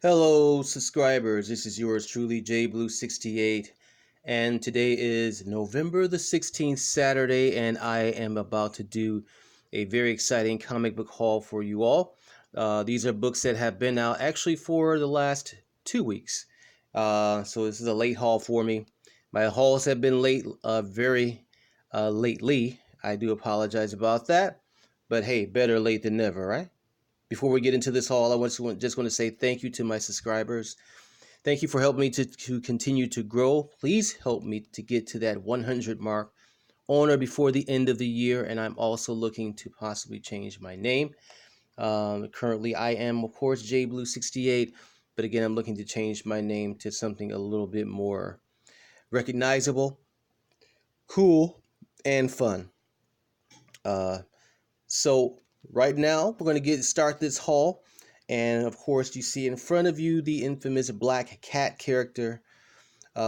Hello, subscribers. This is yours truly, JBlue68, and today is November the 16th, Saturday, and I am about to do a very exciting comic book haul for you all. These are books that have been out actually for the last 2 weeks, so this is a late haul for me. My hauls have been late, very lately. I do apologize about that, but hey, better late than never, right? Before we get into this haul, just want to say thank you to my subscribers. Thank you for helping me to continue to grow. Please help me to get to that 100 mark on or before the end of the year. And I'm also looking to possibly change my name. Currently, I am, of course, JBlue68. But again, I'm looking to change my name to something a little bit more recognizable, cool, and fun. Uh, So right now we're going to start this haul, and of course you see in front of you the infamous Black Cat character,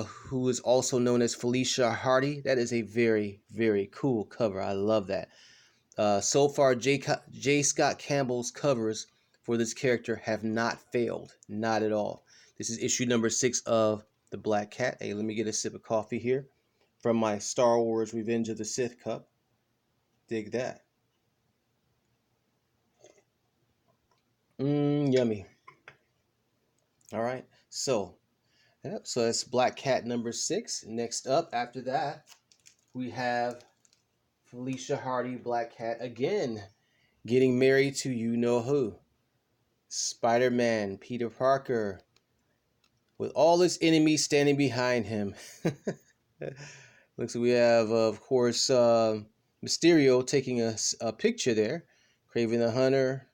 who is also known as Felicia Hardy. That is a very cool cover. I love that. So far, J. Scott Campbell's covers for this character have not failed, not at all. This is issue number 6 of the Black Cat. Hey, let me get a sip of coffee here from my Star Wars Revenge of the Sith cup. Dig that. Yummy. All right, so that's Black Cat number 6. Next up, after that, we have Felicia Hardy, Black Cat again, getting married to you know who, Spider-Man, Peter Parker, with all his enemies standing behind him. Looks like we have, of course, Mysterio taking a picture there, Craven the Hunter,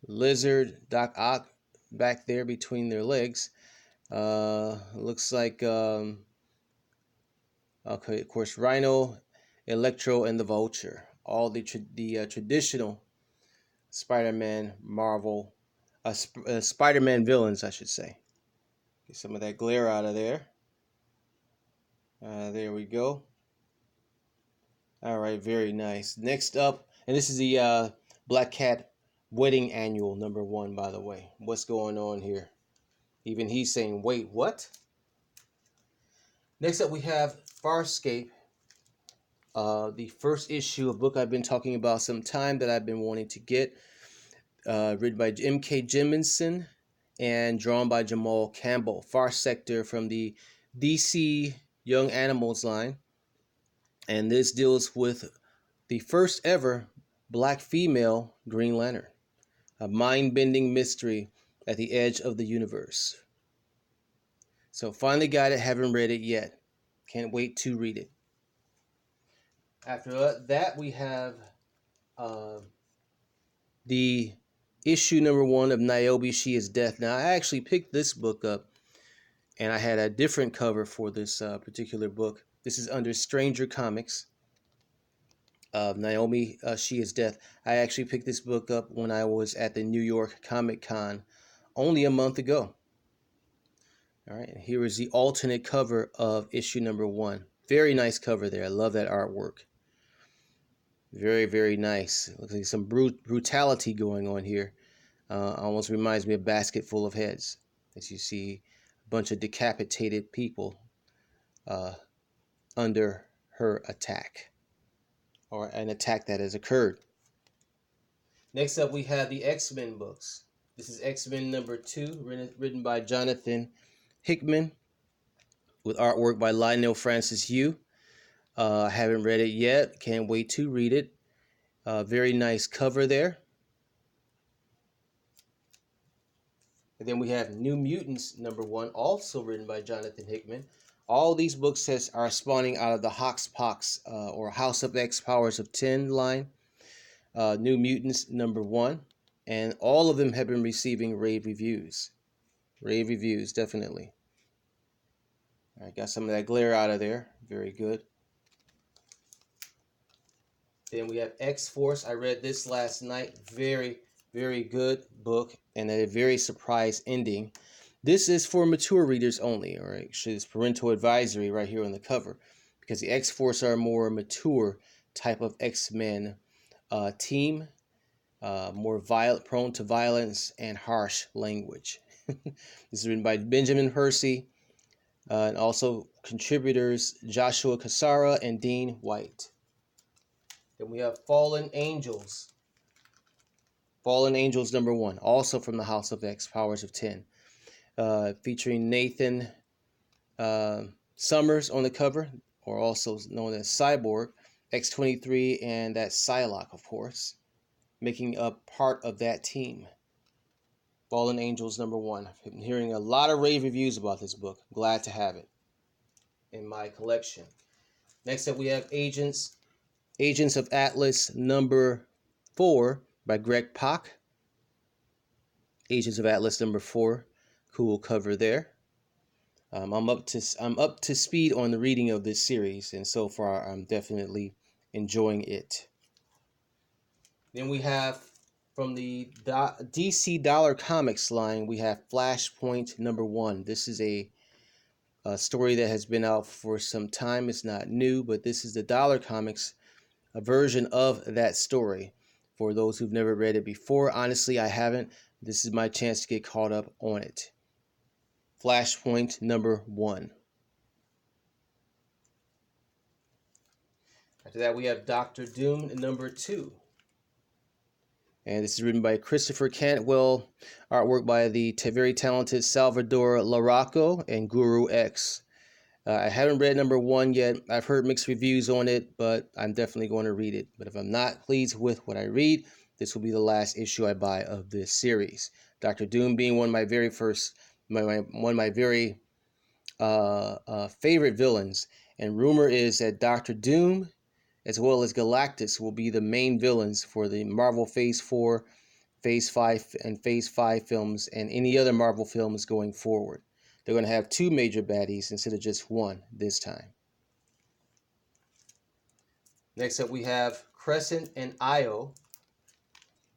Lizard, Doc Ock back there between their legs. Looks like okay, of course, Rhino, Electro, and the Vulture. All the traditional Spider-Man Marvel, Spider-Man villains, I should say. Get some of that glare out of there. There we go. All right, very nice. Next up, and this is the Black Cat Wedding Annual #1, by the way. What's going on here? Even he's saying, wait, what? Next up, we have Farscape, the first issue, a book I've been talking about some time that I've been wanting to get, written by M.K. Jemisin and drawn by Jamal Campbell. Far Sector from the DC Young Animals line. And this deals with the first ever black female Green Lantern, a mind-bending mystery at the edge of the universe. So finally got it, haven't read it yet. Can't wait to read it. After that, we have the issue #1 of Niobe, She is Death. Now, I actually picked this book up, and I had a different cover for this particular book. This is under Stranger Comics. Naomi, She is Death. I actually picked this book up when I was at the New York Comic Con only a month ago. All right, and here is the alternate cover of issue #1. Very nice cover there. I love that artwork. Very nice. Looks like some brutality going on here. Almost reminds me of Basket Full of Heads, as you see a bunch of decapitated people under her attack, or an attack that has occurred. Next up, we have the X-Men books. This is X-Men #2, written by Jonathan Hickman, with artwork by Lionel Francis Yu. I haven't read it yet. Can't wait to read it. Very nice cover there. And then we have New Mutants #1, also written by Jonathan Hickman. All these books are spawning out of the Hoxpox or House of X Powers of 10 line. New Mutants #1. And all of them have been receiving rave reviews. Rave reviews, definitely. All right, got some of that glare out of there. Very good. Then we have X-Force. I read this last night. Very good book, and a very surprise ending. This is for mature readers only, all right? It's parental advisory right here on the cover, because the X-Force are a more mature type of X-Men team, more prone to violence and harsh language. This is written by Benjamin Percy, and also contributors Joshua Cassara and Dean White. Then we have Fallen Angels. Fallen Angels #1, also from the House of X, Powers of 10, featuring Nathan Summers on the cover, or also known as Cyborg, X-23, and that Psylocke, of course, making up part of that team. Fallen Angels #1. I've been hearing a lot of rave reviews about this book. Glad to have it in my collection. Next up, we have Agents of Atlas #4 by Greg Pak. Agents of Atlas #4, cool cover there. I'm up to speed on the reading of this series, and so far I'm definitely enjoying it. Then we have from the DC Dollar Comics line, we have Flashpoint #1. This is a story that has been out for some time. It's not new, but this is the Dollar Comics version of that story. For those who've never read it before, honestly, I haven't. This is my chance to get caught up on it. Flashpoint #1. After that, we have Doctor Doom #2. And this is written by Christopher Cantwell, artwork by the very talented Salvador Larocco and Guru X. I haven't read #1 yet. I've heard mixed reviews on it, but I'm definitely going to read it. But if I'm not pleased with what I read, this will be the last issue I buy of this series. Doctor Doom being one of my very favorite villains. And rumor is that Doctor Doom, as well as Galactus, will be the main villains for the Marvel Phase 4, Phase 5, and Phase 5 films, and any other Marvel films going forward. They're going to have 2 major baddies instead of just 1 this time. Next up, we have Crescent IO,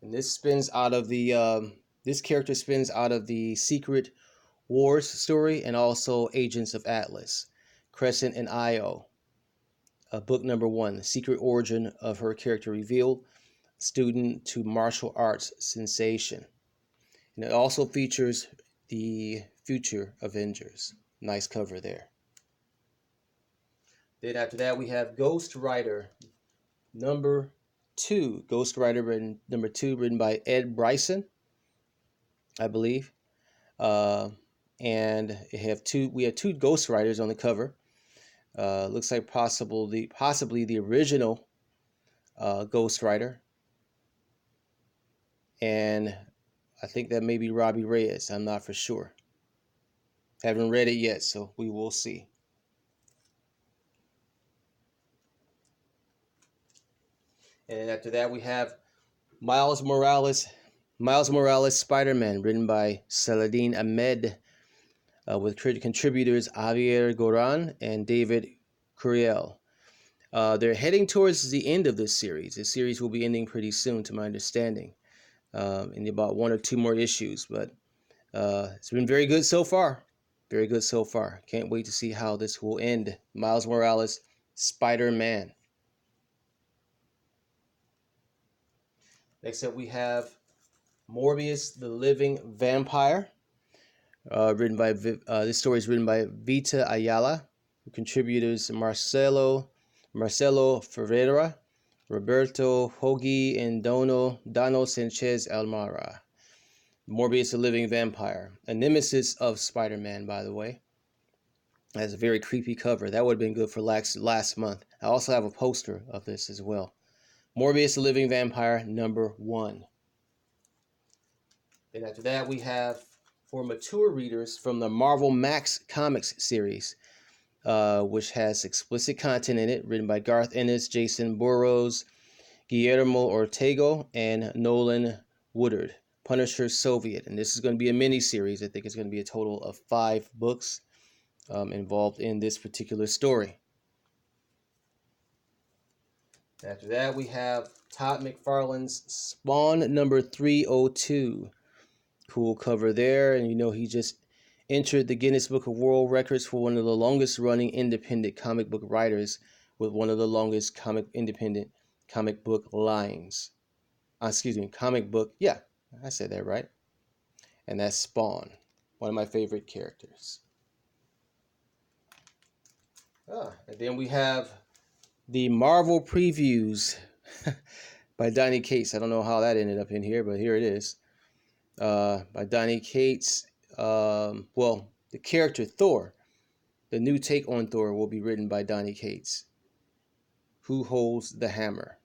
and this spins out of the this character spins out of the Secret Wars story and also Agents of Atlas. Crescent IO, book #1, the secret origin of her character revealed, student to martial arts sensation. And it also features the future Avengers. Nice cover there. Then after that, we have Ghost Rider #2. Ghost Rider #2, written by Ed Bryson, I believe. And we have two Ghost Riders on the cover. Looks like possibly the original Ghost Rider, and I think that may be Robbie Reyes. I'm not for sure. Haven't read it yet, so we will see. And after that, we have Miles Morales, Spider-Man, written by Saladin Ahmed, with contributors Javier Goran and David Curiel. They're heading towards the end of this series. This series will be ending pretty soon, to my understanding, in about 1 or 2 more issues. But it's been very good so far. Very good so far. Can't wait to see how this will end. Miles Morales, Spider-Man. Next up, we have Morbius, the Living Vampire. This story is written by Vita Ayala. Contributors Marcelo Ferreira, Roberto Hogi, and Dano Sanchez Almara. Morbius, the Living Vampire, a nemesis of Spider-Man, by the way. Has a very creepy cover. That would have been good for last month. I also have a poster of this as well. Morbius, the Living Vampire, #1. Then after that, we have, for mature readers, from the Marvel Max Comics series, which has explicit content in it, written by Garth Ennis, Jason Burrows, Guillermo Ortega, and Nolan Woodard. Punisher Soviet. And this is going to be a mini-series. I think it's going to be a total of 5 books involved in this particular story. After that, we have Todd McFarlane's Spawn #302. Cool cover there. And you know, he just entered the Guinness Book of World Records for one of the longest running independent comic book writers with one of the longest independent comic book lines. Comic book, yeah, I said that right. And that's Spawn. One of my favorite characters. And then we have the Marvel previews by Donny Cates. I don't know how that ended up in here, but here it is. By Donny Cates. Well, the character Thor, the new take on Thor, will be written by Donny Cates. Who holds the hammer?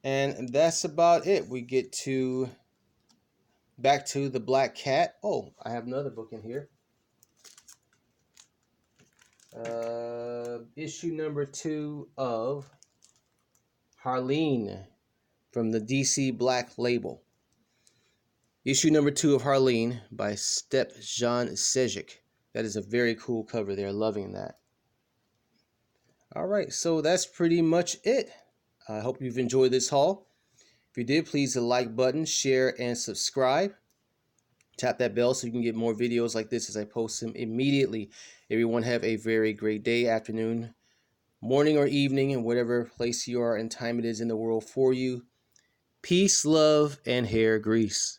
And that's about it. We get to back to the Black Cat. Oh, I have another book in here. Issue number 2 of Harleen from the DC Black Label. Issue number 2 of Harleen by Stepjan Sejic. That is a very cool cover there. Loving that. All right, so that's pretty much it. I hope you've enjoyed this haul. If you did, please hit the like button, share, and subscribe. Tap that bell so you can get more videos like this as I post them immediately. Everyone have a very great day, afternoon, morning, or evening, in whatever place you are and time it is in the world for you. Peace, love, and hair grease.